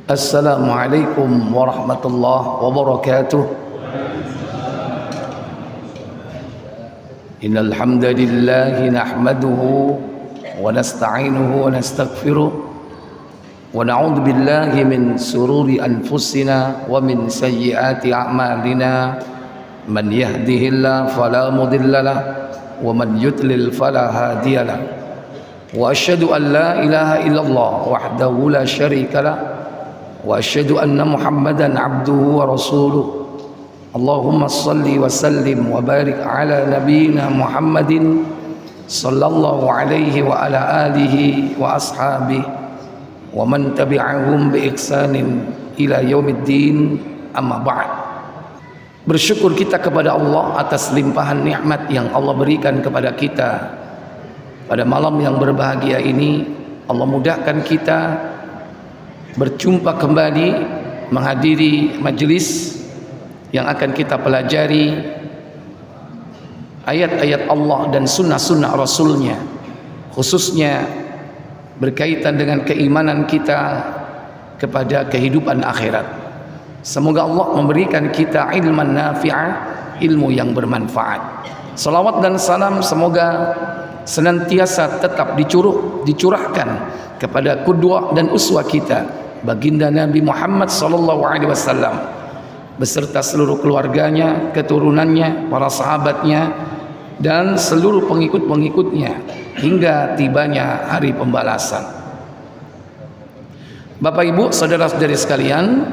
Assalamualaikum warahmatullahi wabarakatuh. Innal hamdalillah nahmaduhu wa nasta'inuhu wa nastaghfiruh wa na'udzu billahi min sururi anfusina wa min sayyiati a'malina. Man yahdihillahu fala mudhillalah wa man yudlil fala hadiyalah. Wa asyhadu an la ilaha illallah wahdahu la syarikalah wa asyhadu anna Muhammadan abduhu wa rasuluh. Allahumma salli wa sallim wa barik ala nabiyyina Muhammadin sallallahu alaihi wa ala alihi wa ashabihi wa man tabi'ahum bi ihsanin ila yaumiddin, amma ba'd. Bersyukur kita kepada Allah atas limpahan nikmat yang Allah berikan kepada kita pada malam yang berbahagia ini. Allah mudahkan kita berjumpa kembali menghadiri majelis yang akan kita pelajari ayat-ayat Allah dan sunnah-sunnah Rasulnya, khususnya berkaitan dengan keimanan kita kepada kehidupan akhirat. Semoga Allah memberikan kita ilman nafi'ah, ilmu yang bermanfaat. Salawat dan salam semoga senantiasa tetap dicurahkan kepada qudwah dan uswah kita, baginda Nabi Muhammad sallallahu alaihi wasallam beserta seluruh keluarganya, keturunannya, para sahabatnya dan seluruh pengikut-pengikutnya hingga tibanya hari pembalasan. Bapak Ibu, saudara-saudari sekalian,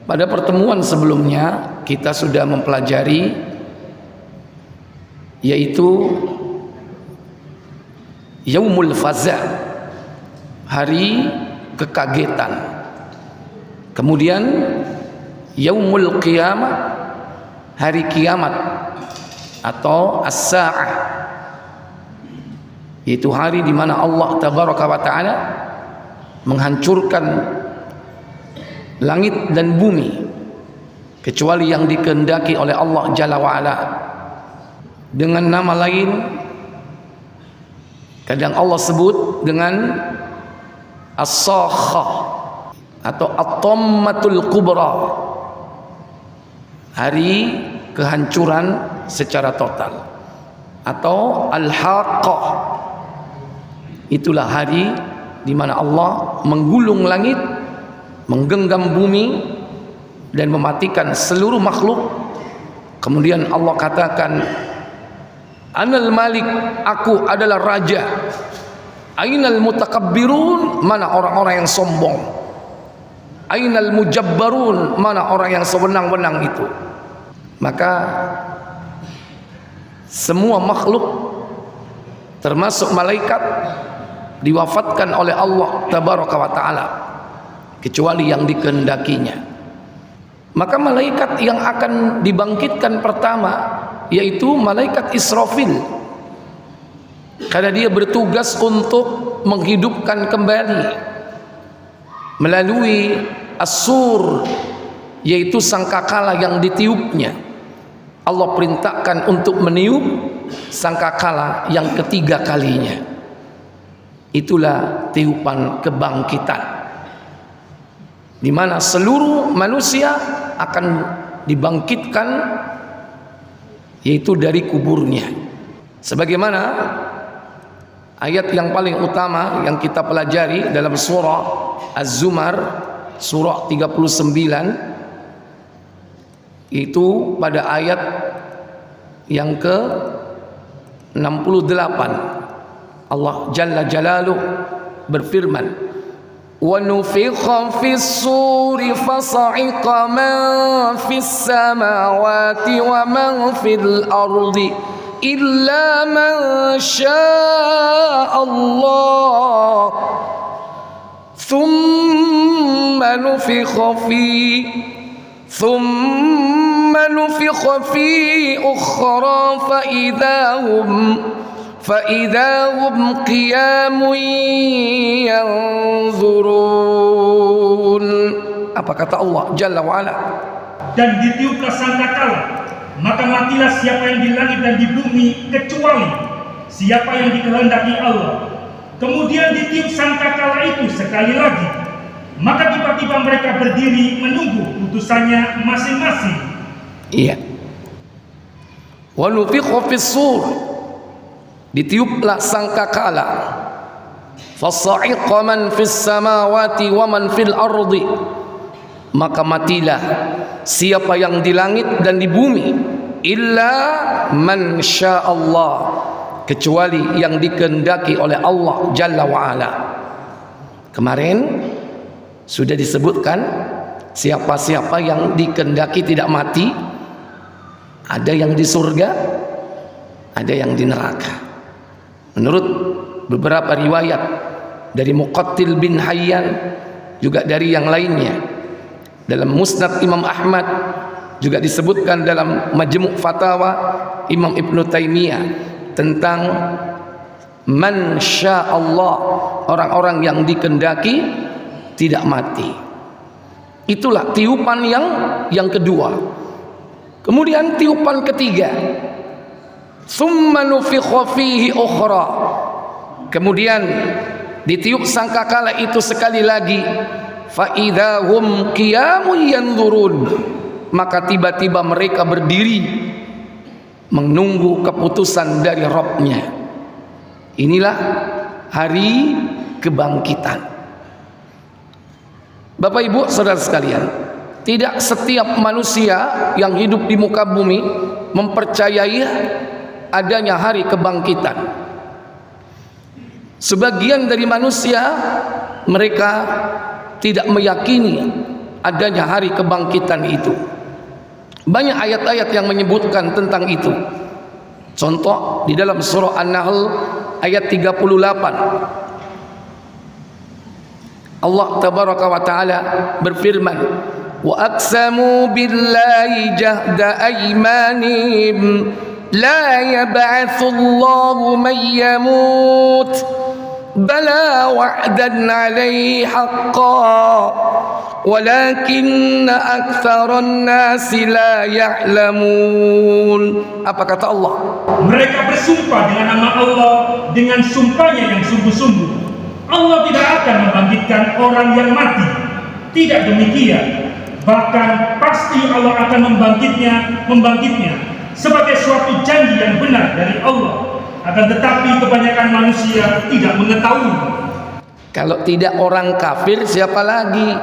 pada pertemuan sebelumnya kita sudah mempelajari yaitu Yaumul Faza, hari kekagetan. Kemudian Yaumul Qiyamah, hari kiamat atau as-sa'ah, yaitu hari di mana Allah tabaraka wa taala menghancurkan langit dan bumi kecuali yang dikehendaki oleh Allah Jalla wa ala. Dengan nama lain kadang Allah sebut dengan As-Sakhah atau At-Tammatul Kubra, hari kehancuran secara total, atau Al-Haqqah, itulah hari di mana Allah menggulung langit, menggenggam bumi dan mematikan seluruh makhluk. Kemudian Allah katakan, Anal Malik, aku adalah raja. Ainal mutakabbirun, mana orang-orang yang sombong. Ainal mujabbarun, mana orang yang sewenang-wenang itu. Maka semua makhluk termasuk malaikat diwafatkan oleh Allah tabaraka wa taala kecuali yang dikehendakinya. Maka malaikat yang akan dibangkitkan pertama yaitu malaikat Israfil, karena dia bertugas untuk menghidupkan kembali melalui as-sur, yaitu sangkakala yang ditiupnya. Allah perintahkan untuk meniup sangkakala yang ketiga kalinya. Itulah tiupan kebangkitan, di mana seluruh manusia akan dibangkitkan, yaitu dari kuburnya. Sebagaimana ayat yang paling utama yang kita pelajari dalam surah Az-Zumar, surah 39, itu pada ayat yang ke-68 Allah Jalla Jalaluh berfirman, wa nufikha fis suri fasa'iqa man fis samawati wa man fil ardi illa man syaa Allah thumma nufikha fi ukhra fa idahum qiyamun yanzurun. Apa kata Allah Jalla wa ala? Dan ditiuplah sangkakala, maka matilah siapa yang di langit dan di bumi kecuali siapa yang dikehendaki Allah. Kemudian ditiup sangkakala itu sekali lagi, maka tiba-tiba mereka berdiri menunggu putusannya masing-masing. Iya. Wa nufikha fis sur, ditiuplah sangkakala. Fasa'iqa man fis samawati wa man fil ardi, maka matilah siapa yang di langit dan di bumi, illa man sya'allah, kecuali yang dikehendaki oleh Allah Jalla wa'ala. Kemarin sudah disebutkan siapa-siapa yang dikehendaki tidak mati, ada yang di surga, ada yang di neraka. Menurut beberapa riwayat dari Muqattil bin Hayyan, juga dari yang lainnya, dalam Musnad Imam Ahmad, juga disebutkan dalam Majmu' Fatawa Imam Ibnu Taimiyah tentang man sya'allah, orang-orang yang dikehendaki tidak mati. Itulah tiupan yang kedua. Kemudian tiupan ketiga, summa nufikha fihi ukhra, kemudian ditiup sangkakala itu sekali lagi, fa idzahum qiyamun yanzurun, maka tiba-tiba mereka berdiri menunggu keputusan dari Rabb-Nya. Inilah hari kebangkitan. Bapak Ibu saudara sekalian, tidak setiap manusia yang hidup di muka bumi mempercayai adanya hari kebangkitan. Sebagian dari manusia mereka tidak meyakini adanya hari kebangkitan itu. Banyak ayat-ayat yang menyebutkan tentang itu. Contoh di dalam surah An-Nahl ayat 38. Allah tabaraka wa taala berfirman, wa aqsamu billahi jahda aymanihim la yab'atsu Allahu man yamut bala wa'dan 'alaihi haqqan walakinna aktsaran nasi la ya'lamun. Apa kata Allah? Mereka bersumpah dengan nama Allah dengan sumpahnya yang sungguh-sungguh. Allah tidak akan membangkitkan orang yang mati. Tidak demikian. Bahkan pasti Allah akan membangkitnya sebagai suatu janji yang benar dari Allah. Akan tetapi kebanyakan manusia tidak mengetahui. Kalau tidak orang kafir, siapa lagi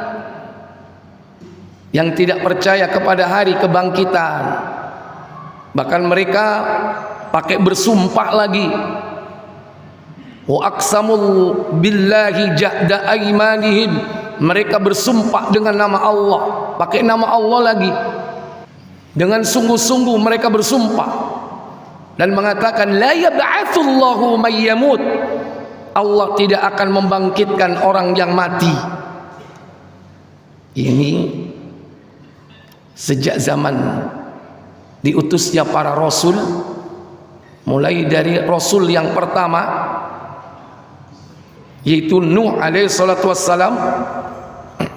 yang tidak percaya kepada hari kebangkitan? Bahkan mereka pakai bersumpah lagi. Wa aqsamul billahi jahda aymanihim, mereka bersumpah dengan nama Allah, pakai nama Allah lagi. Dengan sungguh-sungguh mereka bersumpah dan mengatakan la yab'atsullahu may yamut, Allah tidak akan membangkitkan orang yang mati. Ini sejak zaman diutusnya para rasul, mulai dari rasul yang pertama yaitu Nuh alaihi salatu wassalam,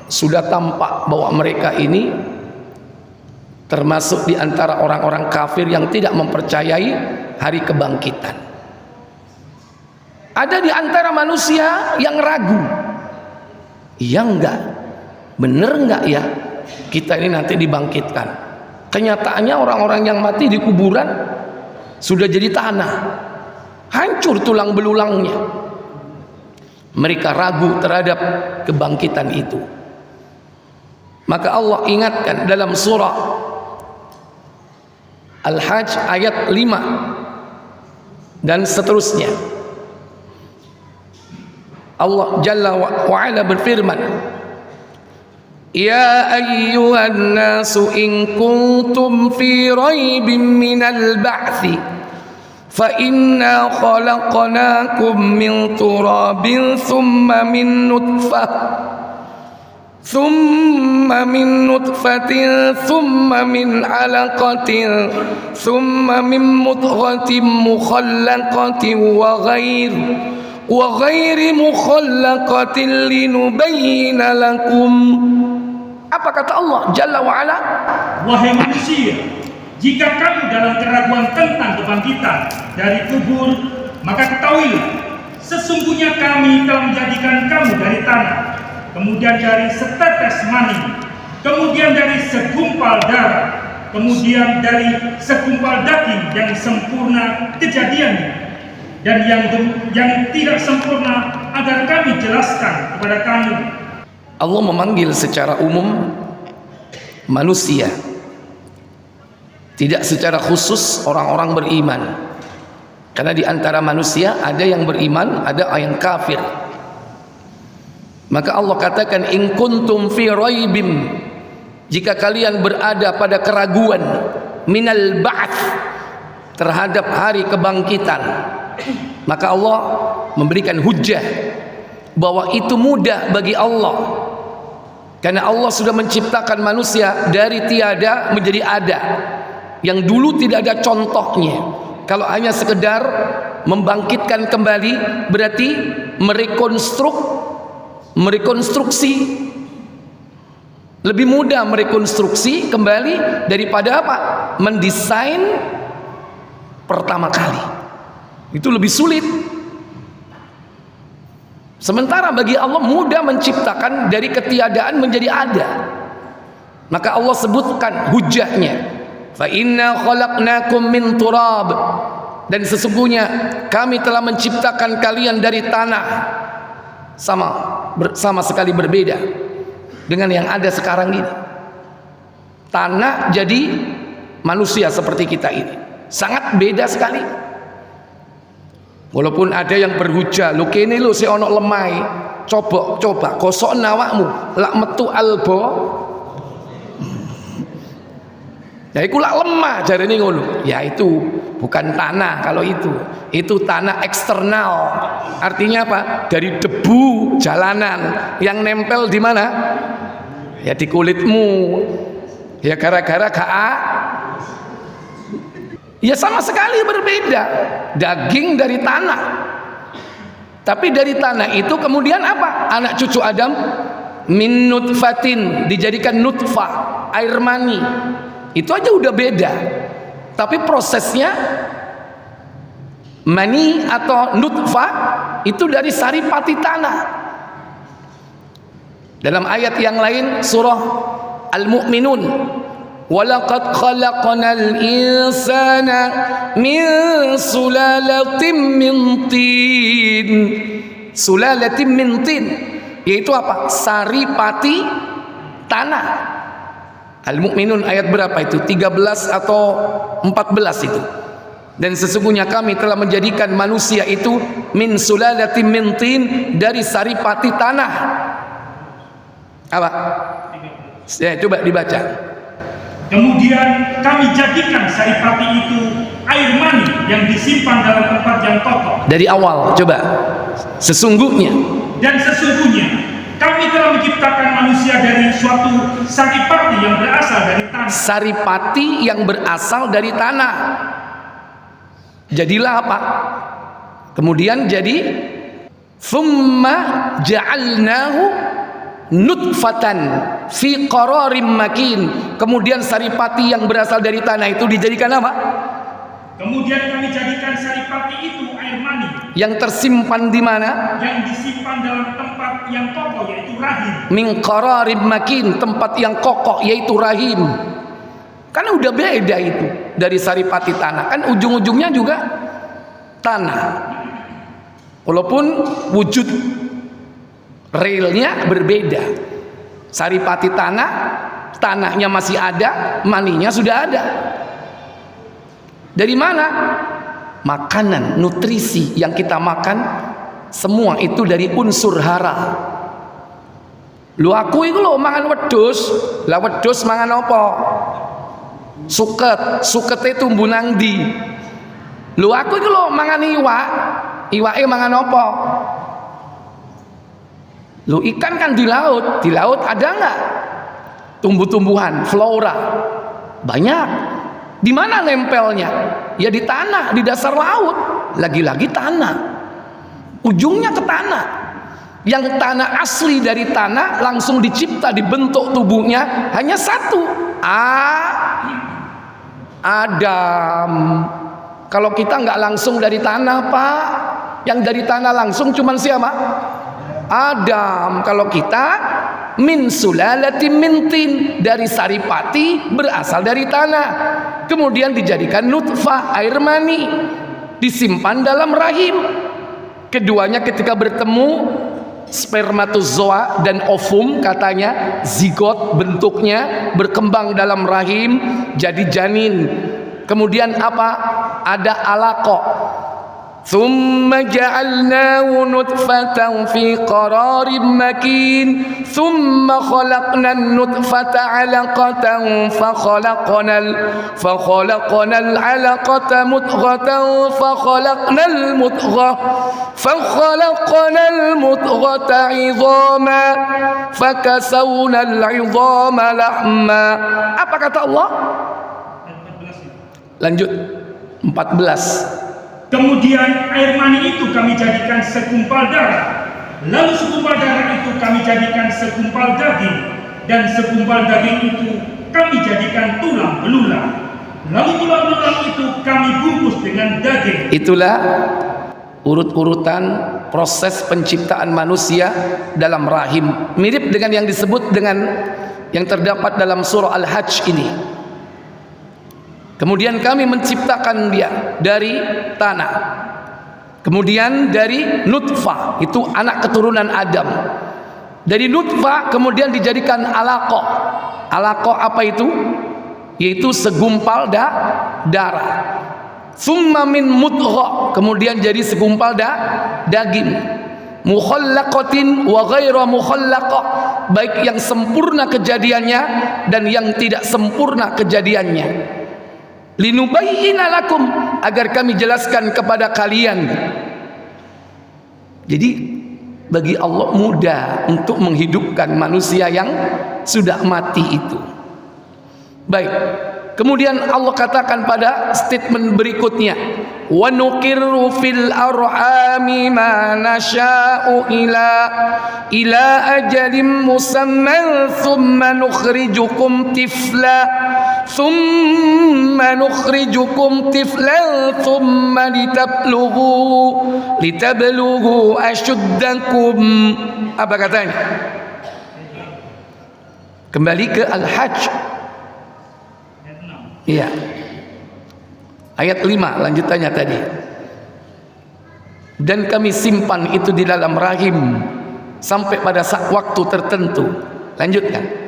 sudah tampak bahwa mereka ini termasuk di antara orang-orang kafir yang tidak mempercayai hari kebangkitan. Ada di antara manusia yang ragu, iya enggak, bener enggak ya kita ini nanti dibangkitkan? Kenyataannya orang-orang yang mati di kuburan sudah jadi tanah, hancur tulang belulangnya. Mereka ragu terhadap kebangkitan itu. Maka Allah ingatkan dalam surah Al-Hajj ayat 5 dan seterusnya. Allah Jalla wa'ala berfirman, ya ayyuhan nasu in kuntum fi raibin minal ba'thi fa inna khalaqnakum min turabin thumma min nutfatin thumma min alaqatin thumma min mudghatin mukhallaqatin wa ghairi mukhallaqatin linubayyina lakum. Apa kata Allah Jalla wa'ala? Wahai manusia, jika kamu dalam keraguan tentang kebangkitan dari kubur, maka ketahuilah, sesungguhnya kami telah menjadikan kamu dari tanah, kemudian dari setetes mani, kemudian dari segumpal darah, kemudian dari segumpal daging yang sempurna kejadiannya, dan yang tidak sempurna agar kami jelaskan kepada kamu. Allah memanggil secara umum manusia, tidak secara khusus orang-orang beriman. Karena di antara manusia ada yang beriman, ada yang kafir. Maka Allah katakan, in kuntum fi raibim, jika kalian berada pada keraguan, minal ba'ts, terhadap hari kebangkitan, maka Allah memberikan hujjah bahwa itu mudah bagi Allah, karena Allah sudah menciptakan manusia dari tiada menjadi ada, yang dulu tidak ada contohnya. Kalau hanya sekedar membangkitkan kembali, berarti merekonstruksi. Lebih mudah merekonstruksi kembali daripada apa? Mendesain pertama kali. Itu lebih sulit. Sementara bagi Allah mudah menciptakan dari ketiadaan menjadi ada. Maka Allah sebutkan hujahnya, fa inna khalaqnakum min turab, dan sesungguhnya kami telah menciptakan kalian dari tanah. Sama sekali berbeda dengan yang ada sekarang ini. Tanah jadi manusia seperti kita ini, sangat beda sekali. Walaupun ada yang berhujah, lu kene lu si ono lemai, coba kosok nawakmu lak metu albo. Ya iku lak lemah jarene ngono. Ya itu bukan tanah, kalau itu tanah eksternal. Artinya apa? Dari debu jalanan yang nempel di mana? Ya di kulitmu. Ya gara-gara ya sama sekali berbeda. Daging dari tanah. Tapi dari tanah itu kemudian apa? Anak cucu Adam min nutfatin, dijadikan nutfah, air mani. Itu aja udah beda. Tapi prosesnya mani atau nutfah itu dari saripati tanah. Dalam ayat yang lain surah Al-Mu'minun, walaqad khalaqnal insana min sulalatin min tin. Sulalatin min tin, yaitu apa? Saripati tanah. Al-Mu'minun ayat berapa itu? 13 atau 14 itu. Dan sesungguhnya kami telah menjadikan manusia itu min sulalatin min tin, dari saripati tanah. Apa? Ya, coba dibaca. Kemudian kami jadikan saripati itu air mani yang disimpan dalam tempat yang kokoh. Dari awal, coba. Sesungguhnya. Dan sesungguhnya kami telah menciptakan manusia dari suatu saripati yang berasal dari tanah. Saripati yang berasal dari tanah. Jadilah apa? Kemudian jadi thumma ja'alnahu nutfatan fi qararim makin. Kemudian saripati yang berasal dari tanah itu dijadikan apa? Kemudian kami jadikan saripati itu air mani yang tersimpan di mana? Yang disimpan dalam tempat yang kokoh, yaitu rahim. Min qararim makin, tempat yang kokoh yaitu rahim. Kan udah beda itu dari saripati tanah. Kan ujung-ujungnya juga tanah. Walaupun wujud realnya berbeda. Saripati tanah, tanahnya masih ada, maninya sudah ada. Dari mana? Makanan, nutrisi yang kita makan, semua itu dari unsur hara. Lu aku itu lo mangan wedhus, lah wedhus mangan apa? Suket itu tumbuh ndi? Lu aku itu lo mangan iwak, iwake mangan apa? Lu ikan kan di laut ada nggak tumbuh-tumbuhan, flora? Banyak. Di mana nempelnya? Ya di tanah, di dasar laut. Lagi-lagi tanah. Ujungnya ke tanah. Yang tanah asli dari tanah langsung dicipta, dibentuk tubuhnya hanya satu. Adam. Kalau kita nggak langsung dari tanah, Pak. Yang dari tanah langsung cuman siapa? Adam. Kalau kita min sulalatin min tin, dari saripati berasal dari tanah, kemudian dijadikan nutfah, air mani, disimpan dalam rahim. Keduanya ketika bertemu, spermatozoa dan ovum, katanya zigot bentuknya, berkembang dalam rahim jadi janin. Kemudian apa? Ada alaqah. Thumma ja'alnahu nutfatan fi qararin makin, thumma khalaqna an-nutfata 'alaqatan fa khalaqna al-'alaqata mudghatan fa khalaqna al-mudghata 'idhama fa kasawna al-'idhama lahma. Apa kata Allah? Lanjut 14. Kemudian air mani itu kami jadikan segumpal darah, lalu segumpal darah itu kami jadikan segumpal daging, dan segumpal daging itu kami jadikan tulang belulang, lalu tulang belulang itu kami bungkus dengan daging. Itulah urut-urutan proses penciptaan manusia dalam rahim, mirip dengan yang disebut dengan yang terdapat dalam surah Al-Hajj ini. Kemudian kami menciptakan dia dari tanah, kemudian dari nutfah, itu anak keturunan Adam. Dari nutfah kemudian dijadikan alaqah. Alaqah apa itu? Yaitu segumpal darah. Summa min mudghah, kemudian jadi segumpal daging. Mukhallaqatin wa ghaira mukhallaqah, baik yang sempurna kejadiannya dan yang tidak sempurna kejadiannya. Linubayyina lakum, agar kami jelaskan kepada kalian. Jadi bagi Allah mudah untuk menghidupkan manusia yang sudah mati itu. Baik, kemudian Allah katakan pada statement berikutnya, wa nuqirru fil arhami ma nasha'u ila ajalin musamman thumma nukhrijukum tiflan thumma litablugu ashuddakum. Apa katanya? Kembali ke Al-Hajj. Iya. Ayat 5 lanjutannya tadi. Dan kami simpan itu di dalam rahim sampai pada waktu tertentu. Lanjutkan.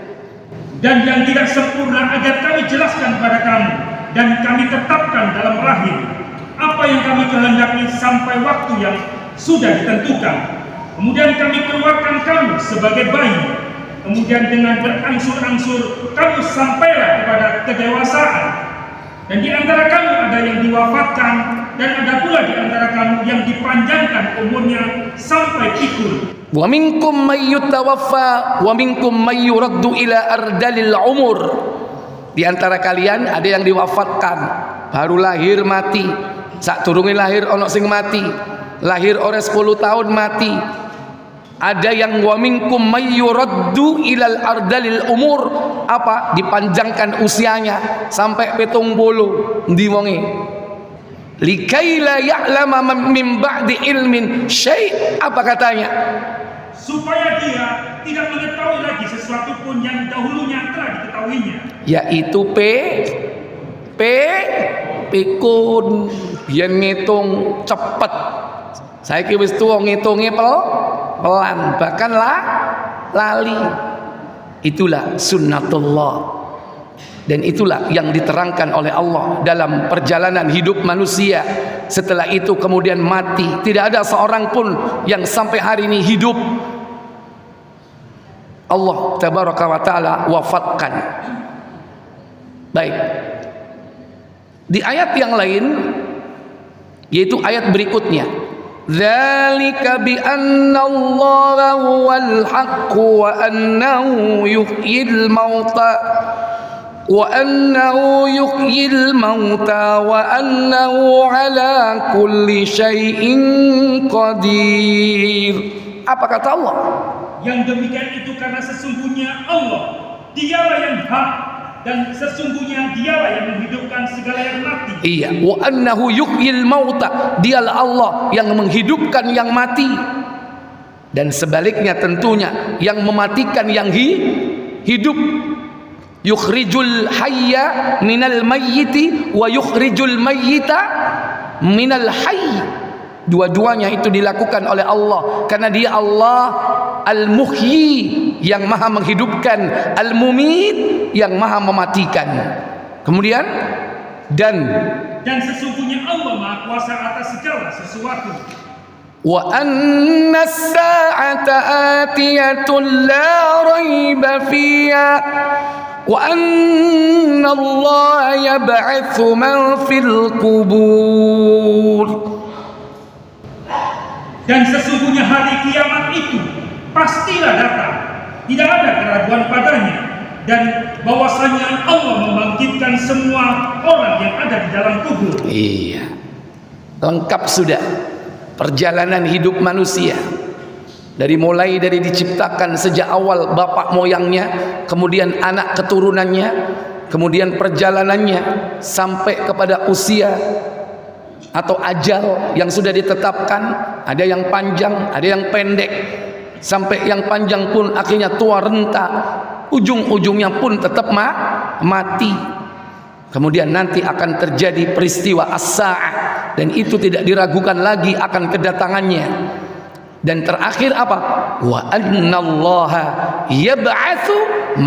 Dan yang tidak sempurna agar kami jelaskan pada kamu, dan kami tetapkan dalam rahim apa yang kami kehendaki sampai waktu yang sudah ditentukan. Kemudian kami keluarkan kamu sebagai bayi, kemudian dengan berangsur-angsur kamu sampailah kepada kedewasaan. Dan di antara kamu ada yang diwafatkan, dan ada pula di antara kamu yang dipanjangkan umurnya sampai pikul. Wa minkum may yutawaffa wa minkum may yuraddu ila ardalil umur. Di antara kalian ada yang diwafatkan, baru lahir mati. Sak turunge lahir ono sing mati. Lahir oleh 10 tahun mati. Ada yang wa minkum may yuraddu ilal ardalil umur, apa? Dipanjangkan usianya sampai 70 ndi wonge. Likai la ya'lama min ba'di ilmin syai'. Apa katanya? Supaya dia tidak mengetahui lagi sesuatu pun yang dahulunya telah diketahuinya. Yaitu pikun, biar ngitung cepet. Saiki wis tuwa ngitunge pelan, bahkan lali. Itulah sunnatullah. Dan itulah yang diterangkan oleh Allah dalam perjalanan hidup manusia. Setelah itu kemudian mati. Tidak ada seorang pun yang sampai hari ini hidup. Allah tabaraka wa ta'ala wafatkan. Baik. Di ayat yang lain, yaitu ayat berikutnya, dzalika bi anna Allaha huwal haqq wa annahu yuhyil mauta وأنه يحيي الموتى وأنه على كل شيء قدير. Apa kata Allah? Yang demikian itu karena sesungguhnya Allah, dialah yang hak, dan sesungguhnya dialah yang menghidupkan segala yang mati. Iya, wa annahu yuhyil mauta, dialah Allah yang menghidupkan yang mati. Dan sebaliknya tentunya yang mematikan yang hidup. Yukhrijul hayya minal mayyiti wa yukhrijul mayyita minal hayy. Dua-duanya itu dilakukan oleh Allah, karena Dia Allah Al-Muhyi, yang maha menghidupkan, Al-Mumit, yang maha mematikan. Kemudian dan sesungguhnya Allah Maha Kuasa atas segala sesuatu. Wa anna as-sa'ata atiyatun la raiba fiha wa anna Allah yab'atsu man fil qubur. Dan sesungguhnya hari kiamat itu pastilah datang, tidak ada keraguan padanya, dan bahwasanya Allah membangkitkan semua orang yang ada di dalam kubur. Iya, lengkap sudah perjalanan hidup manusia, dari diciptakan sejak awal bapak moyangnya, kemudian anak keturunannya, kemudian perjalanannya sampai kepada usia atau ajal yang sudah ditetapkan. Ada yang panjang, ada yang pendek, sampai yang panjang pun akhirnya tua renta, ujung-ujungnya pun tetap mati. Kemudian nanti akan terjadi peristiwa as-sa'ah, dan itu tidak diragukan lagi akan kedatangannya. Dan terakhir apa? Wa annallaha yab'atsu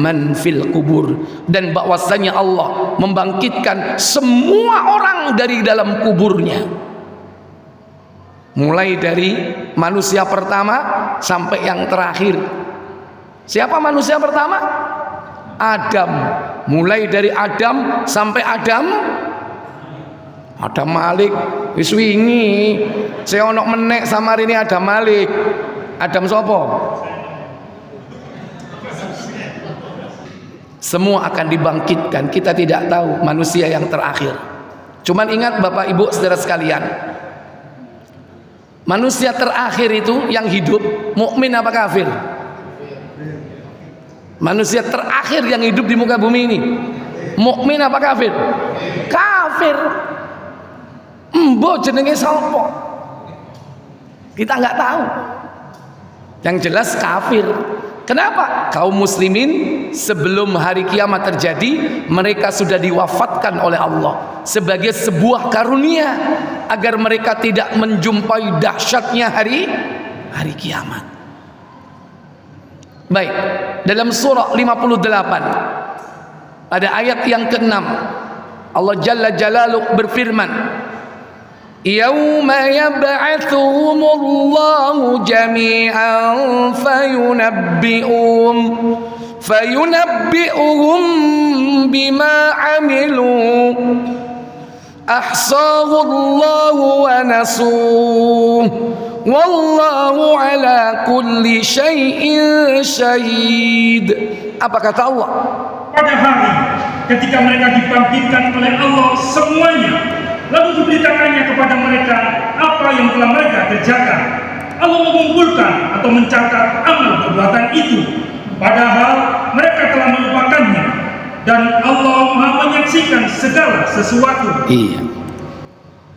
man fil kubur, dan bahwasanya Allah membangkitkan semua orang dari dalam kuburnya, mulai dari manusia pertama sampai yang terakhir. Siapa manusia pertama? Adam. Mulai dari Adam sampai Adam Malik. Wis wingi saya ono menek sama ini Adam Malik. Adam sopo? Semua akan dibangkitkan. Kita tidak tahu manusia yang terakhir. Cuman ingat Bapak Ibu saudara sekalian, manusia terakhir itu yang hidup mukmin apa kafir? Manusia terakhir yang hidup di muka bumi ini mukmin apa kafir? Kafir. Mbok jenenge sapa? Kita nggak tahu. Yang jelas kafir. Kenapa? Kaum muslimin sebelum hari kiamat terjadi, mereka sudah diwafatkan oleh Allah sebagai sebuah karunia agar mereka tidak menjumpai dahsyatnya hari kiamat. Baik, dalam surah 58 pada ayat yang ke-6 Allah Jalla Jalaluhu berfirman, Yauma yab'atsuhumullahu jami'an fayunabbi'uhum bima 'amilu ahsahullahu wa nasuh wallahu ala kulli syai'in syahid. Apa kata Allah? Pada hari ketika mereka dibangkitkan oleh Allah semuanya, lalu diberitakannya kepada mereka apa yang telah mereka kerjakan. Allah mengumpulkan atau mencatat amal perbuatan itu, padahal mereka telah melupakannya, dan Allah Maha menyaksikan segala sesuatu. Iya.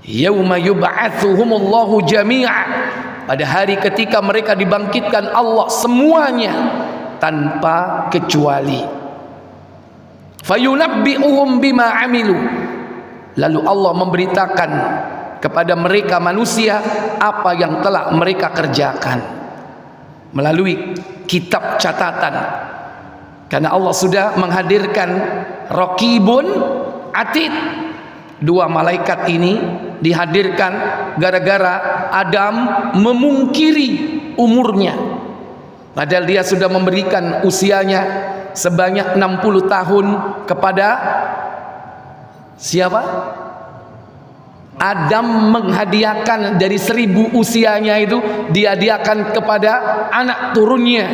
Yauma yub'atsuhumullahu jami'a, pada hari ketika mereka dibangkitkan Allah semuanya tanpa kecuali. Fayunabbi'uhum bima 'amilu, lalu Allah memberitakan kepada mereka manusia apa yang telah mereka kerjakan melalui kitab catatan. Karena Allah sudah menghadirkan Raqibun Atid. Dua malaikat ini dihadirkan gara-gara Adam memungkiri umurnya, padahal dia sudah memberikan usianya sebanyak 60 tahun kepada siapa? Adam menghadiahkan dari 1000 usianya itu dihadiahkan kepada anak turunnya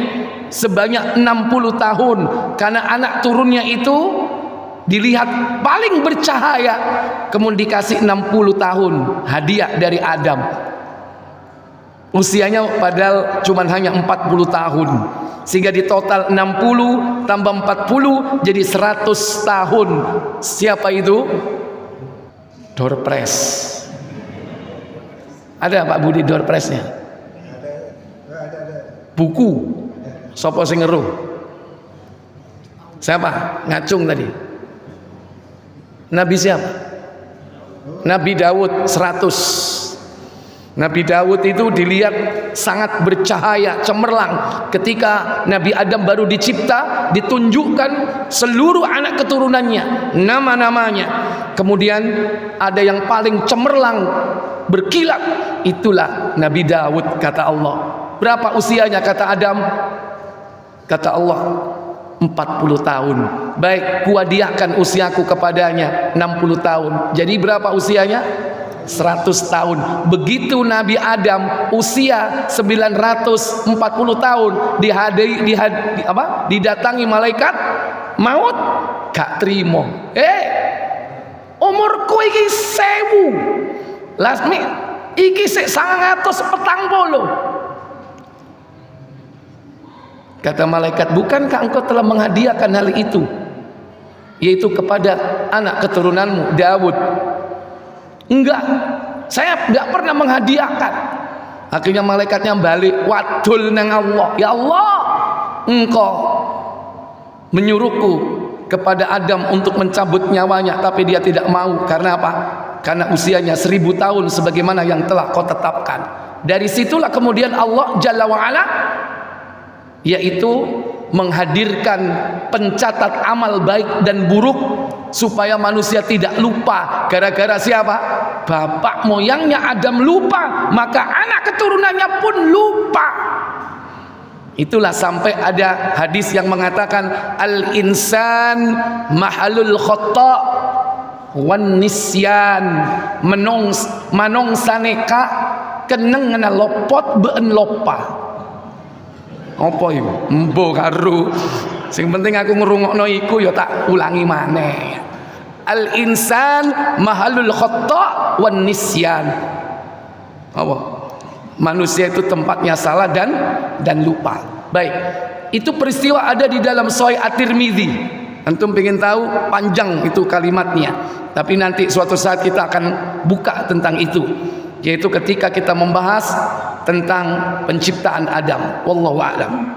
sebanyak 60 tahun, karena anak turunnya itu dilihat paling bercahaya, kemudian dikasih 60 tahun hadiah dari Adam. Usianya padahal cuma hanya 40 tahun, sehingga di total 60 tambah 40 jadi 100 tahun. Siapa itu? Door press. Ada Pak Budi door pressnya? buku. Sapa sing ngeruh? Siapa? Ngacung tadi. Nabi siapa? Nabi Daud 100. Nabi Daud itu dilihat sangat bercahaya, cemerlang. Ketika Nabi Adam baru dicipta, ditunjukkan seluruh anak keturunannya, nama-namanya. Kemudian ada yang paling cemerlang, berkilat, itulah Nabi Daud, kata Allah. Berapa usianya kata Adam? Kata Allah, 40 tahun. Baik, kuhadiahkan usiaku kepadanya 60 tahun. Jadi berapa usianya? 100 tahun. Begitu Nabi Adam usia 940 tahun didatangi malaikat maut, gak trimo. Umurku iki 1000. Lasmi iki sik 940. Kata malaikat, bukankah engkau telah menghadiahkan hal itu, yaitu kepada anak keturunanmu Daud? Enggak, saya enggak pernah menghadiahkan. Akhirnya malaikatnya balik wadul nang Allah. Ya Allah, engkau menyuruhku kepada Adam untuk mencabut nyawanya, tapi dia tidak mau. Karena apa? Karena usianya 1000 tahun sebagaimana yang telah kau tetapkan. Dari situlah kemudian Allah Jalla wa'ala, yaitu menghadirkan pencatat amal baik dan buruk supaya manusia tidak lupa. Gara-gara siapa? Bapak moyangnya Adam lupa, maka anak keturunannya pun lupa. Itulah sampai ada hadis yang mengatakan al-insan mahalul khata wan nisyan, manong saneka keneng ngena lopot been lopa. Apa iku? Embo karo. Sing penting aku ngrungokno iku ya tak ulangi maneh. Al insan mahalul khata wan nisyan. Apa? Manusia itu tempatnya salah dan lupa. Baik. Itu peristiwa ada di dalam Sahih At-Tirmidzi. Antum pengen tahu panjang itu kalimatnya. Tapi nanti suatu saat kita akan buka tentang itu. Yaitu ketika kita membahas tentang penciptaan Adam. Wallahu a'lam.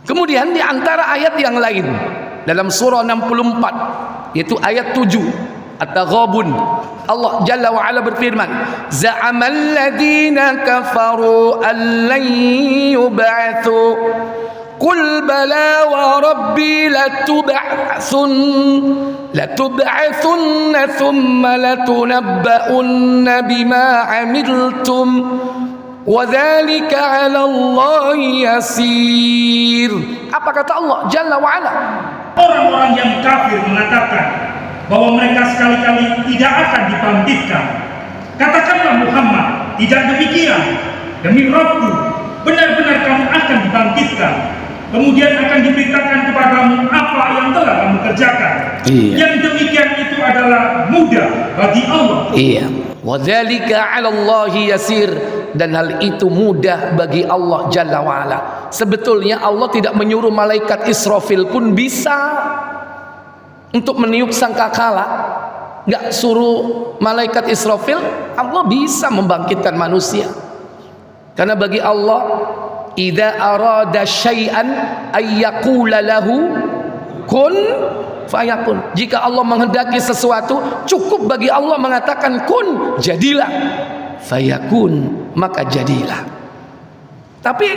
Kemudian di antara ayat yang lain dalam surah 64 yaitu ayat 7 At-Taghabun, Allah Jalla wa Ala berfirman, za'amal ladzina kafaru an lan yub'atsu qul bala wa rabbi latub'atsunna thumma latunabba'unna bima 'amiltum wa dzalika 'ala Allah yasir. Apa kata Allah Jalla wa Ala? Orang-orang yang kafir mengatakan bahwa mereka sekali-kali tidak akan dibangkitkan. Katakanlah Muhammad, tidak demikian. Demi Rabbku, benar-benar kamu akan dibangkitkan. Kemudian akan diberitakan kepadamu apa yang telah kamu kerjakan. Yang demikian itu adalah mudah bagi Allah. Iya. Wa dzalika 'ala Allahi yasir, dan hal itu mudah bagi Allah Jalla wa Ala. Sebetulnya Allah tidak menyuruh malaikat Israfil pun bisa untuk meniup sangkakala. Enggak suruh malaikat Israfil, Allah bisa membangkitkan manusia. Karena bagi Allah, idza arada syai'an ayyaqula lahu kun fayakun. Jika Allah menghendaki sesuatu, cukup bagi Allah mengatakan kun, jadilah. Fayakun, maka jadilah. Tapi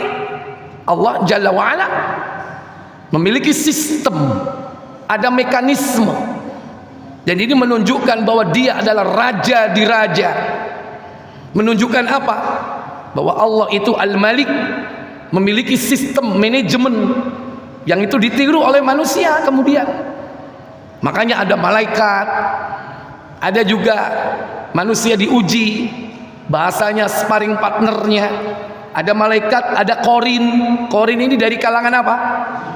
Allah Jalla wa Ala memiliki sistem, ada mekanisme. Dan ini menunjukkan bahwa dia adalah raja di raja. Menunjukkan apa? Bahwa Allah itu Al-Malik, memiliki sistem manajemen yang itu ditiru oleh manusia kemudian. Makanya ada malaikat, ada juga manusia diuji, bahasanya sparring partnernya. Ada malaikat, ada korin. Korin ini dari kalangan apa?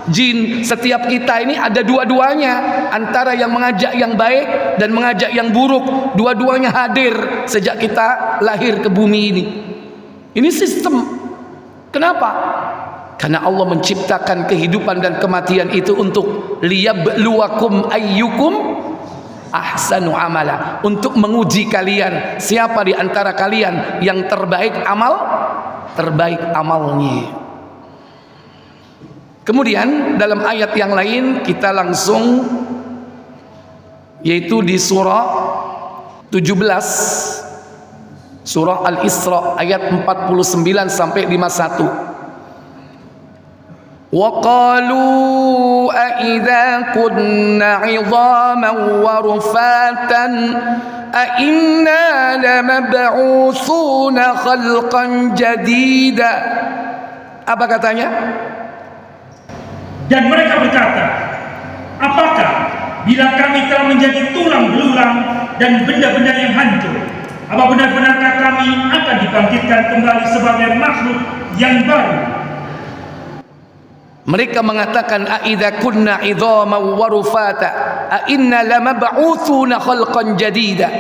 Jin. Setiap kita ini ada dua-duanya, antara yang mengajak yang baik dan mengajak yang buruk. Dua-duanya hadir sejak kita lahir ke bumi ini. Ini sistem. Kenapa? Karena Allah menciptakan kehidupan dan kematian itu untuk liyabluwakum ayyukum ahsanu amala, untuk menguji kalian siapa di antara kalian yang terbaik amalnya. Kemudian dalam ayat yang lain kita langsung, yaitu di surah 17, surah Al-Isra ayat 49 sampai 51. Wa qalu a idza kunna 'idhaman wa rufatan a inna lamab'utsuna khalqan jadida. Apa katanya? Dan mereka berkata, apakah bila kami telah menjadi tulang belulang dan benda-benda yang hancur, apa benar-benarkah kami akan dibangkitkan kembali sebagai makhluk yang baru? Mereka mengatakan, a idza kunna 'idhaman wa rufata a inna lamab'utsuna khalqan jadida.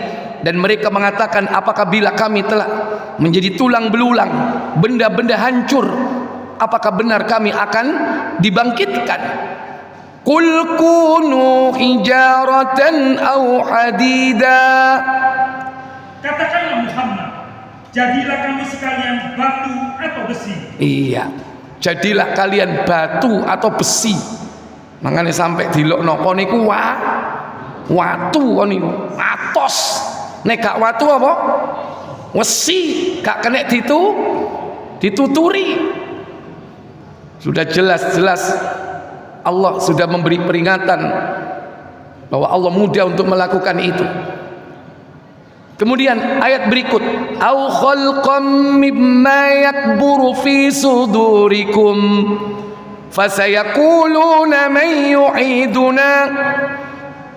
Dan mereka mengatakan, apakah bila kami telah menjadi tulang belulang, benda-benda hancur, apakah benar kami akan dibangkitkan? Qul kunu hijaratan aw hadida. Katakanlah Muhammad, jadilah kami sekalian batu atau besi. Iya, jadilah kalian batu atau besi. Makanya sampai dilokno kon niku watu kon niku, atos. Nek gak watu apa? Wesi, gak kena dituturi. Sudah jelas-jelas Allah sudah memberi peringatan bahwa Allah mudah untuk melakukan itu. Kemudian ayat berikut, au khalqam mimma yakburu fi sudurikum fasayaquluna man yu'iduna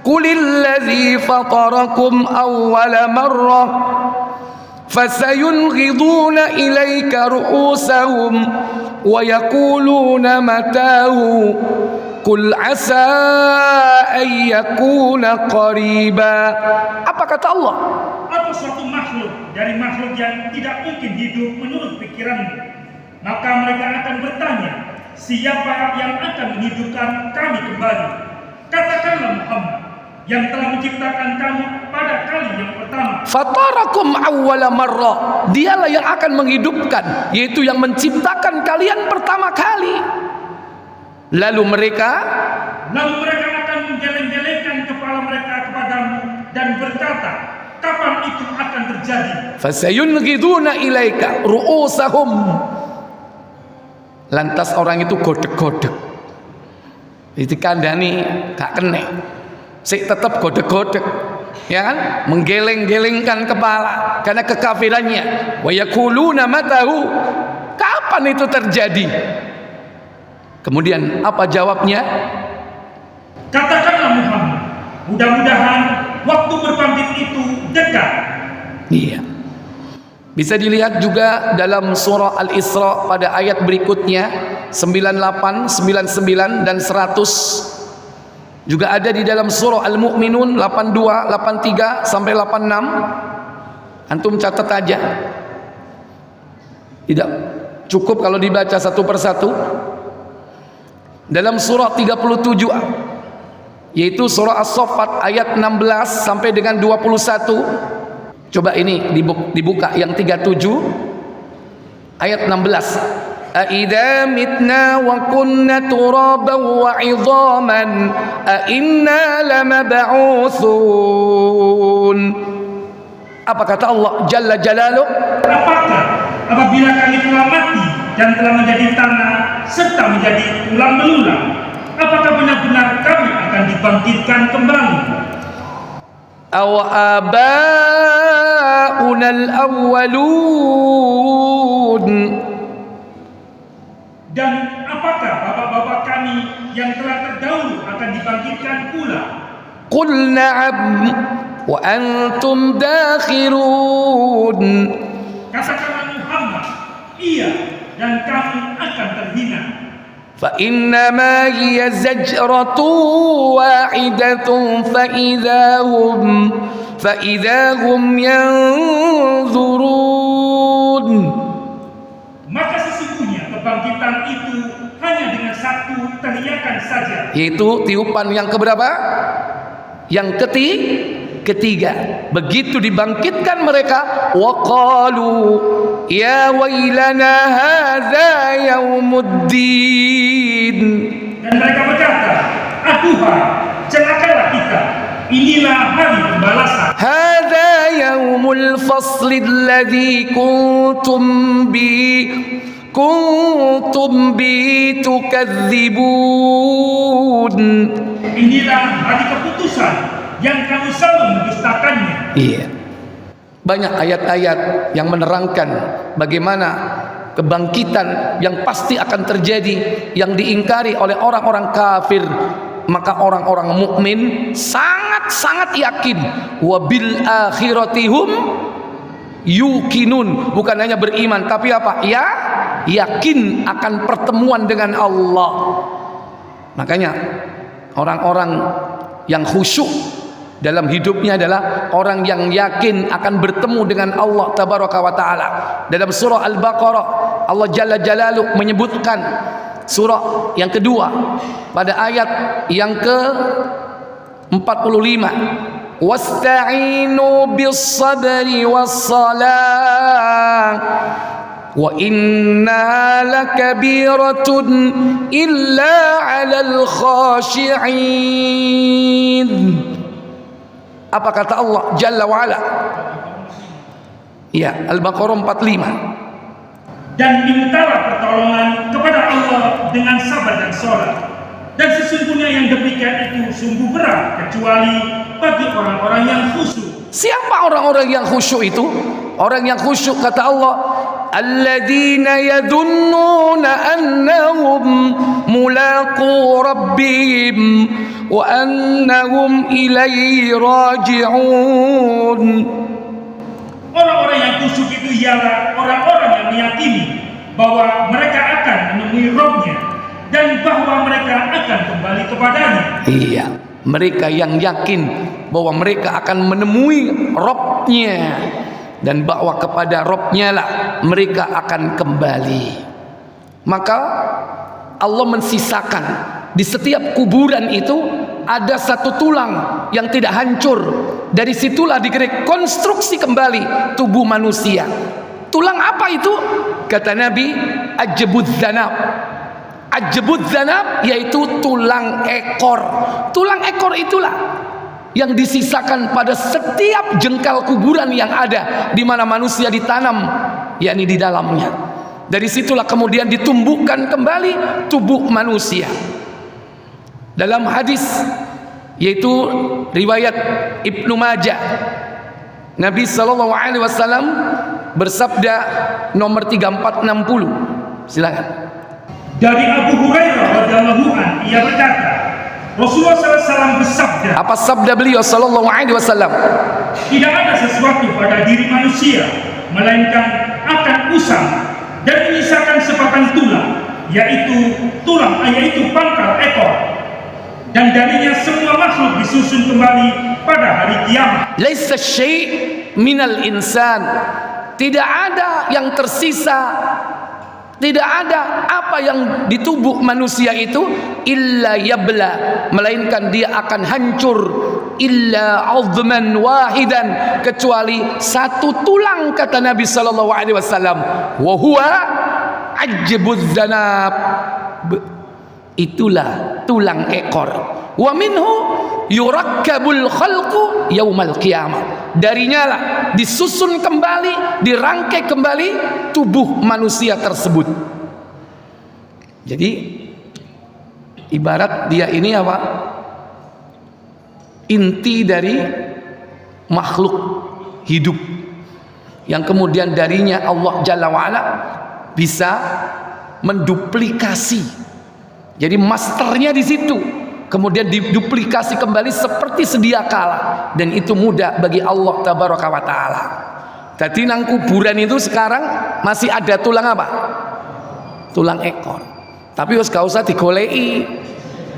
qulil ladzi fatarakum awwala marrah fasayunghiduna ilaika ru'usahum wa yaquluna matahu qul asa an yakuna qariba. Apa kata Allah? Atau suatu makhluk dari makhluk yang tidak mungkin hidup menurut pikiranmu, maka mereka akan bertanya, siapa yang akan menghidupkan kami kembali? Katakanlah Muhammad, yang telah menciptakan kamu pada kali yang pertama. Fatarakum awwala marrah, dialah yang akan menghidupkan, yaitu yang menciptakan kalian pertama kali. Lalu mereka akan menggeleng-gelengkan kepala mereka kepadamu dan berkata, kapan itu akan terjadi? Fasayunghiduna ilaika ru'usahum. Lantas orang itu godek-godek, dikandani gak kena, sik tetap godek-godek, ya kan, menggeleng-gelengkan kepala karena kekafirannya. Wa yaquluna matahu, kapan itu terjadi? Kemudian apa jawabnya? Katakanlah Muhammad, mudah-mudahan waktu berbangkit itu dekat. Iya. Bisa dilihat juga dalam surah Al-Isra pada ayat berikutnya 98, 99 dan 100. Juga ada di dalam surah Al-Mu'minun 82, 83 sampai 86. Antum catat aja. Tidak cukup kalau dibaca satu persatu. Dalam surah 37, yaitu surah As-Saffat ayat 16 sampai dengan 21. Coba ini dibuka yang 37 ayat 16. A idza mitna wa kunna turaban wa 'idhaman a inna lamab'utsun. Apa kata Allah Jalla Jalaluh? Apakah apabila kami telah mati dan telah menjadi tanah serta menjadi tulang belulang, apakah benar-benar kami akan dibangkitkan kembali? Aw abauna al-awwalun. Dan apakah bapak-bapak kami yang telah terdahulu akan dibangkitkan pula? Qul na'am wa antum dakhirun. Katakanlah Muhammad, iya, dan kamu akan terhina. Fa innama hiya zajratu wahidatun fa idza hum yanzurun. Maka sesungguhnya kebangkitan itu hanya dengan satu teriakan saja, yaitu tiupan yang keberapa? Yang ketiga, begitu dibangkitkan mereka, waqalu ya wailana hadza yaumuddin. Dan mereka berkata, aduhai, celakalah kita, inilah hari pembalasan. Hadza yaumul fasli alladzi kuntum bi tukadzibun. Inilah hari keputusan yang kamu selalu mendustakannya. Iya. Banyak ayat-ayat yang menerangkan bagaimana kebangkitan yang pasti akan terjadi yang diingkari oleh orang-orang kafir. Maka orang-orang mukmin sangat-sangat yakin wabil akhiratihum yuqinun, bukan hanya beriman tapi apa? Ya, yakin akan pertemuan dengan Allah. Makanya orang-orang yang khusyuk dalam hidupnya adalah orang yang yakin akan bertemu dengan Allah tabaraka wa taala. Dalam surah Al-Baqarah Allah Jalla Jalaluhu menyebutkan, surah yang kedua pada ayat yang ke-45, wasta'inu bis-sabri was-salah wa inna lakabiratun illa 'alal khashi'in. Apa kata Allah Jalla wa Ala? Ya, Al-Baqarah 45. Dan mintalah pertolongan kepada Allah dengan sabar dan sholat. Dan sesungguhnya yang demikian itu sungguh berat kecuali bagi orang-orang yang khusyuk. Siapa orang-orang yang khusyuk itu? Orang yang khusyuk kata Allah, alladzina yadhunnuna annahum mulaqu rabbihim wa annahum ilaihi raji'un. Orang-orang yang khusyuk itu ialah orang-orang yang meyakini bahwa mereka akan menemui Rabb-Nya dan bahwa mereka akan kembali kepadanya. Iya, mereka yang yakin bahwa mereka akan menemui Rabb-Nya dan bahwa kepada Rabb-Nya lah mereka akan kembali. Maka Allah mensisakan di setiap kuburan itu ada satu tulang yang tidak hancur. Dari situlah direkonstruksi kembali tubuh manusia. Tulang apa itu? Kata Nabi, ajbud zanab. Ajbud zanab yaitu tulang ekor. Tulang ekor itulah yang disisakan pada setiap jengkal kuburan yang ada di mana manusia ditanam, yakni di dalamnya. Dari situlah kemudian ditumbuhkan kembali tubuh manusia. Dalam hadis yaitu riwayat Ibnu Majah, Nabi SAW bersabda nomor 3460. Silakan. Dari Abu Hurairah radhiyallahu anhu, ia berkata, Rasulullah SAW bersabda. Apa sabda beliau SAW? Tidak ada sesuatu pada diri manusia melainkan akan usang dan menyisakan sepasang tulang, yaitu pangkal ekor. Dan darinya semua makhluk disusun kembali pada hari kiamat. Laisa syai' minal insan. Tidak ada yang tersisa, tidak ada apa yang di tubuh manusia itu illa yabla, melainkan dia akan hancur, illa 'azman wahidan, kecuali satu tulang, kata Nabi sallallahu alaihi wasallam, wa huwa ajbuz zanab. Itulah tulang ekor. Wa minhu yurakkabul khalqu yaumal qiyamah. Darinya lah disusun kembali, dirangkai kembali tubuh manusia tersebut. Jadi ibarat dia ini apa? Inti dari makhluk hidup yang kemudian darinya Allah Jalla wa'ala bisa menduplikasi. Jadi masternya di situ, kemudian diduplikasi kembali seperti sedia kala, dan itu mudah bagi Allah tabaraka wa taala. Jadi nang kuburan itu sekarang masih ada tulang apa? Tulang ekor. Tapi wis gak usah digoleki.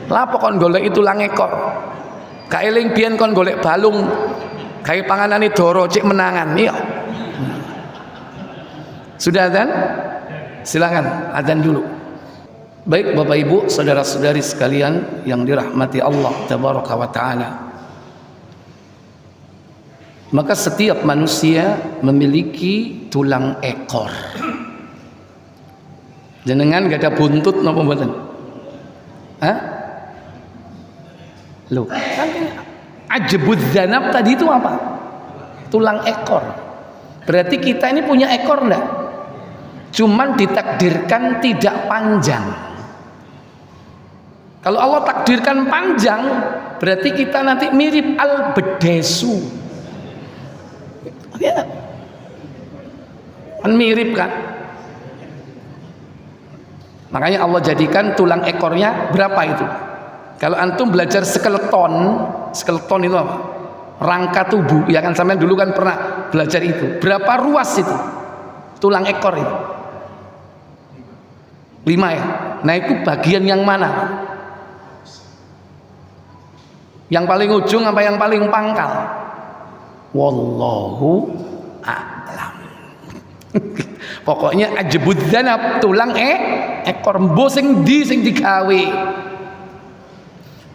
Lapo kon goleki tulang ekor? Kaeling biyen kon golek balung, gawe panganane doro cek menangan, iya. Sudah adzan? Silakan adzan dulu. Baik Bapak Ibu, saudara-saudari sekalian yang dirahmati Allah tabaraka wa taala. Maka setiap manusia memiliki tulang ekor. Jenengan gak ada buntut napa mboten? Hah? Loh, kan ajbud dzanab tadi itu apa? Tulang ekor. Berarti kita ini punya ekor enggak? Cuman ditakdirkan tidak panjang. Kalau Allah takdirkan panjang, berarti kita nanti mirip al-bedesu. Ya. Kan mirip kan? Makanya Allah jadikan tulang ekornya berapa itu? Kalau antum belajar skeleton itu apa? Rangka tubuh, ya kan, sampean dulu kan pernah belajar itu. Berapa ruas itu? Tulang ekor itu? 5 ya? Nah itu bagian yang mana? Yang paling ujung apa yang paling pangkal? Wallahu a'lam. Pokoknya ajbud dzanab, tulang ekor mbo sing digawe.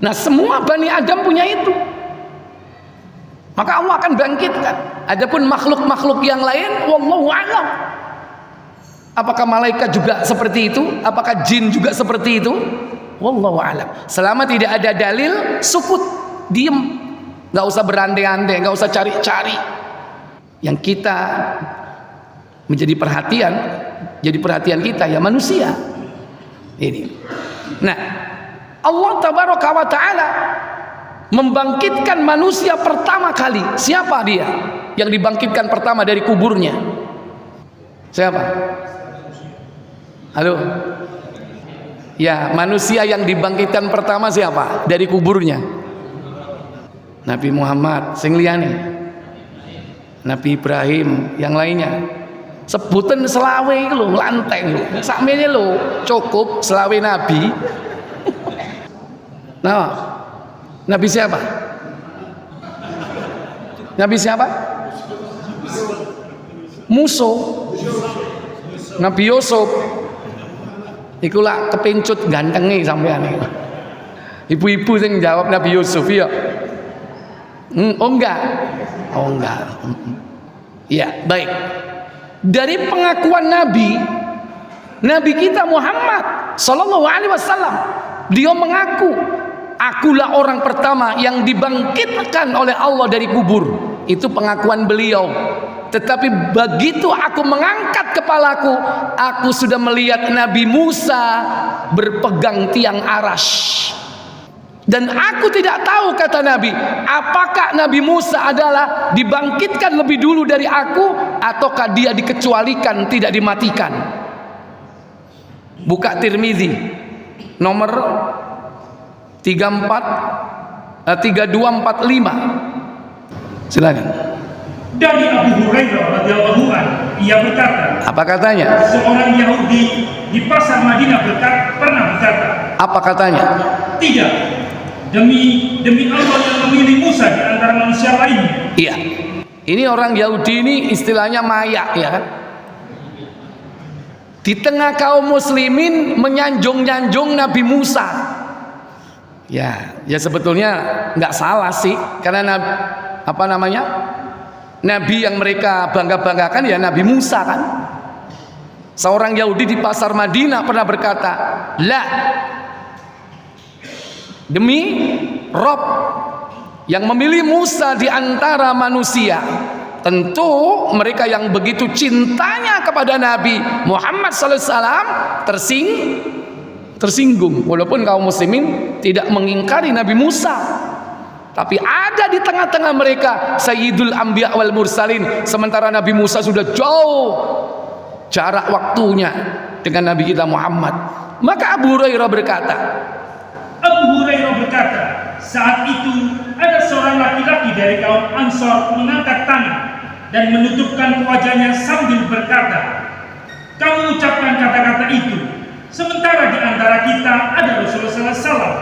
Nah semua Bani Adam punya itu. Maka Allah akan bangkitkan. Adapun makhluk-makhluk yang lain, wallahu a'lam. Apakah malaikat juga seperti itu? Apakah jin juga seperti itu? Wallahu a'lam. Selama tidak ada dalil, sukut, diem, nggak usah berandai-andai, nggak usah cari-cari. Yang kita menjadi perhatian kita ya manusia. Ini. Nah, Allah tabaraka wa taala membangkitkan manusia pertama kali. Siapa dia yang dibangkitkan pertama dari kuburnya? Siapa? Halo? Ya, manusia yang dibangkitkan pertama siapa? Dari kuburnya? Nabi Muhammad, sing liyane. Nabi Ibrahim, yang lainnya. Sebutan selawe iki lho, lanteng lho. Sakmene lho, cukup selawe nabi. Nah, Nabi siapa? Nabi siapa? Musa. Nabi Yusuf. Ikulah kepencut gantenge sampean. Ibu-ibu yang jawab Nabi Yusuf ya. Oh enggak. Oh enggak. Ya, baik. Dari pengakuan Nabi kita Muhammad sallallahu alaihi wasallam, dia mengaku, akulah orang pertama yang dibangkitkan oleh Allah dari kubur. Itu pengakuan beliau. Tetapi begitu aku mengangkat kepalaku, aku sudah melihat Nabi Musa berpegang tiang arash. Dan aku tidak tahu, kata Nabi, apakah Nabi Musa adalah dibangkitkan lebih dulu dari aku, ataukah dia dikecualikan, tidak dimatikan. Buka Tirmizi nomor 3245. Silakan. Dari Abu Hurairah radhiyallahu anhu, ia berkata, apa katanya? Seorang Yahudi di pasar Madinah pernah berkata, apa katanya? Tidak, demi Allah yang memilih Musa di antara manusia lainnya. Iya. Ini orang Yahudi ini istilahnya mayak, ya kan? Di tengah kaum muslimin menyanjung-nyanjung Nabi Musa. Ya sebetulnya nggak salah sih, karena Nabi yang mereka bangga-banggakan ya Nabi Musa kan. Seorang Yahudi di pasar Madinah pernah berkata, "La, demi Rob yang memilih Musa di antara manusia." Tentu mereka yang begitu cintanya kepada Nabi Muhammad SAW tersinggung. Walaupun kaum muslimin tidak mengingkari Nabi Musa, tapi ada di tengah-tengah mereka Sayyidul Anbiya wal Mursalin, sementara Nabi Musa sudah jauh jarak waktunya dengan Nabi kita Muhammad. Maka Abu Hurairah berkata, saat itu ada seorang laki-laki dari kaum Ansor mengangkat tangan dan menutupkan wajahnya sambil berkata, "Kamu ucapkan kata-kata itu, sementara di antara kita ada Rasulullah SAW."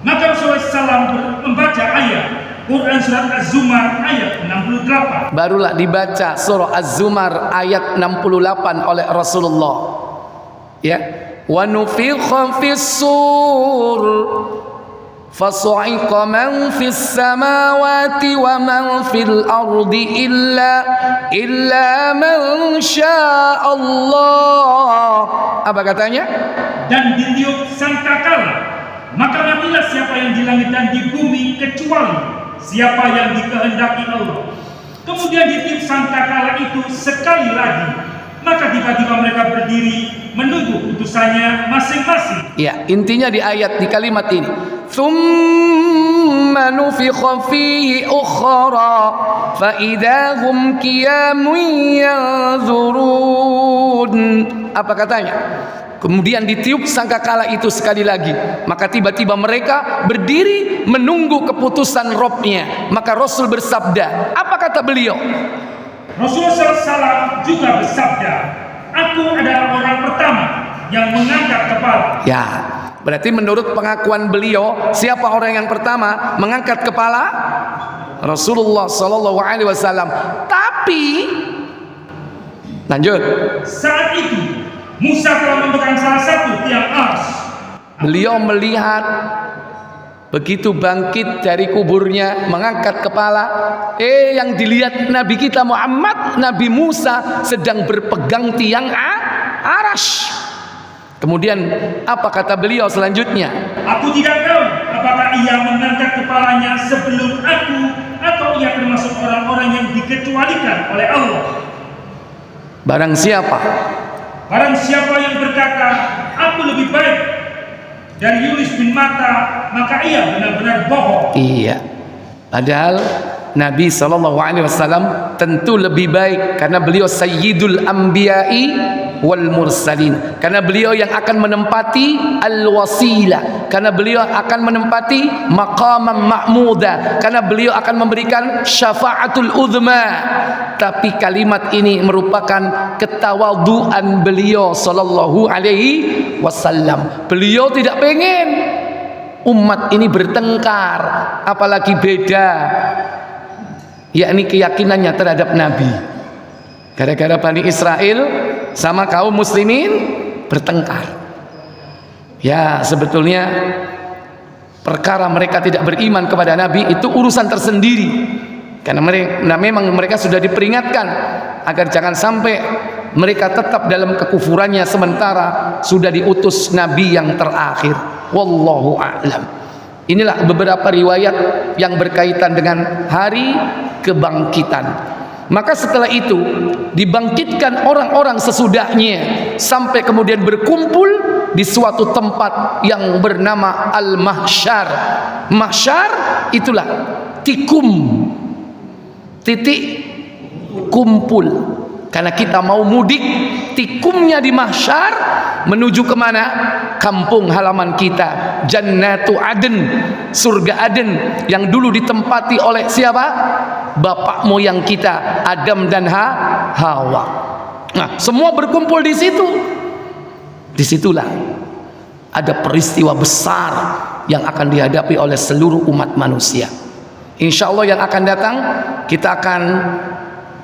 Maka Rasulullah SAW membaca ayat Quran surat Az-Zumar ayat 68. Barulah dibaca surah Az-Zumar ayat 68 oleh Rasulullah. Ya, wa nufikha fis-sur فصعق من في السماوات ومن في الأرض إلا من شاء الله. Apa katanya? Dan ditiup sangkakala, maka matilah siapa yang di langit dan di bumi kecuali siapa yang dikehendaki Allah. Kemudian ditiup sangkakala itu sekali lagi, maka tiba-tiba mereka berdiri menunggu putusannya masing-masing. Ya, intinya di ayat, di kalimat ini, thumma nufikha fihi ukhra fa idza hum qiyamun yanzurun. Apa katanya? Kemudian ditiup sangkakala itu sekali lagi, maka tiba-tiba mereka berdiri menunggu keputusan Rabb-nya. Maka Rasul bersabda, apa kata beliau? Rasulullah SAW juga bersabda, aku adalah orang pertama yang mengangkat kepala. Ya, berarti menurut pengakuan beliau, siapa orang yang pertama mengangkat kepala? Rasulullah SAW. Tapi lanjut. Saat itu Musa telah memegang salah satu tiang ars. Beliau melihat begitu bangkit dari kuburnya, mengangkat kepala. Yang dilihat Nabi kita Muhammad, Nabi Musa sedang berpegang tiang arash. Kemudian apa kata beliau selanjutnya? Aku tidak tahu apakah ia mengangkat kepalanya sebelum aku, atau ia termasuk orang-orang yang dikecualikan oleh Allah. Barang siapa yang berkata, aku lebih baik dari Yunus bin Matta, maka ia benar-benar bohong. Iya. Padahal Nabi SAW tentu lebih baik, karena beliau Sayyidul Anbiya'i wal Mursalin, karena beliau yang akan menempati al-wasilah, karena beliau akan menempati maqaman mahmuda, karena beliau akan memberikan syafa'atul uzma. Tapi kalimat ini merupakan ketawaduan beliau sallallahu alaihi wasallam. Beliau tidak pengen umat ini bertengkar, apalagi beda, yakni keyakinannya terhadap Nabi. Gara-gara Bani Israel sama kaum muslimin bertengkar. Ya, sebetulnya perkara mereka tidak beriman kepada Nabi itu urusan tersendiri, karena memang mereka sudah diperingatkan agar jangan sampai mereka tetap dalam kekufurannya sementara sudah diutus Nabi yang terakhir. Wallahu a'lam. Inilah beberapa riwayat yang berkaitan dengan hari kebangkitan. Maka setelah itu dibangkitkan orang-orang sesudahnya sampai kemudian berkumpul di suatu tempat yang bernama Al-Mahsyar. Mahsyar itulah tikum, titik kumpul. Karena kita mau mudik, tikumnya di Mahsyar menuju kemana? Kampung halaman kita, Jannatu Aden, surga Aden yang dulu ditempati oleh siapa? Bapak moyang kita, Adam dan Hawa. Nah, semua berkumpul di situ. Disitulah ada peristiwa besar yang akan dihadapi oleh seluruh umat manusia. Insya Allah yang akan datang kita akan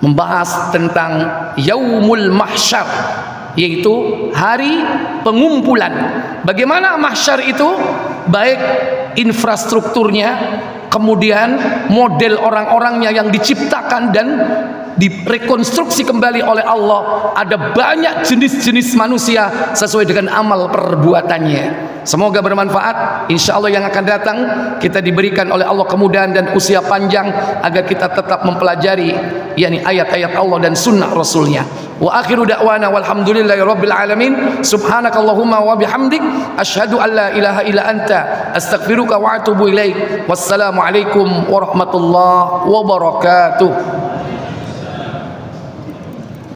membahas tentang Yaumul Mahsyar, yaitu hari pengumpulan. Bagaimana mahsyar itu? Baik infrastrukturnya, kemudian model orang-orangnya yang diciptakan dan direkonstruksi kembali oleh Allah. Ada banyak jenis-jenis manusia sesuai dengan amal perbuatannya. Semoga bermanfaat. Insya Allah yang akan datang kita diberikan oleh Allah kemudahan dan usia panjang agar kita tetap mempelajari yakni ayat-ayat Allah dan sunnah Rasulnya. Wa akhiru da'wana walhamdulillahi rabbil alamin. Subhanakallahumma wa bihamdik asyhadu an la ilaha illa anta astaghfiruka wa atubu ilaik. Wassalamu alaikum warahmatullahi wabarakatuh.